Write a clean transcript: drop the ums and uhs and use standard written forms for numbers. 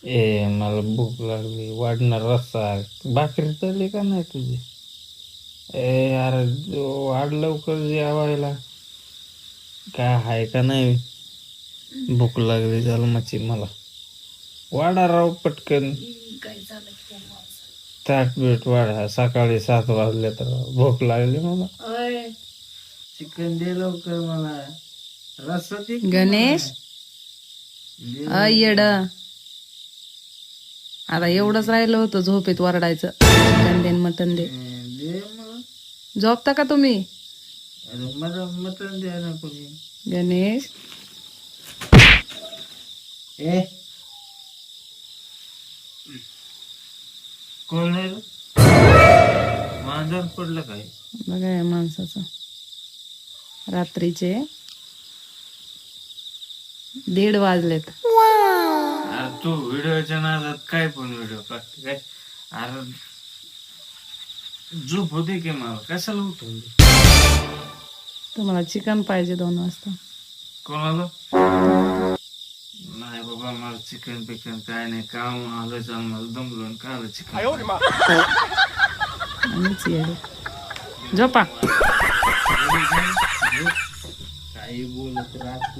मला भूक लागली. वाढणार रस्सा. भाकरी तळली का नाही तुझी? यार, वाढ लवकर जेवायला. काय आहे का नाही? भूक लागली झालं मच्छी मला. वाडा राव पटकन. काय झालं की ताट बीट वाढा. सकाळी 7 वाजले तर भूक लागली मला. चिकन दे लवकर मला. रस्सा दे की गणेश मला. येड आता एवढंच राहिलं होतं झोपेत वरडायचं चिकन देन मटन दे. दे मला. झोपता का तुम्ही? अरे मला मटण द्या ना कोणी. गणेश ए कोण नाही रे? मांजर पडलं काय? बघा या माणसाचं रात्रीचे 1:30 वाजलेत. अरे तू व्हिडिओच्या नादात काय पण व्हिडिओ टाकते काय? अरे झोप होते की मला कशाला उठवली? तुम्हाला चिकन पाहिजे 2 वाजता. कोणाला? नाही बाबा मला चिकन पिकन काय नाही. काम आलं चाल मला दमलो आणि काल चिकन. आम्हीच येडे. झोपा. काही बोलत राहत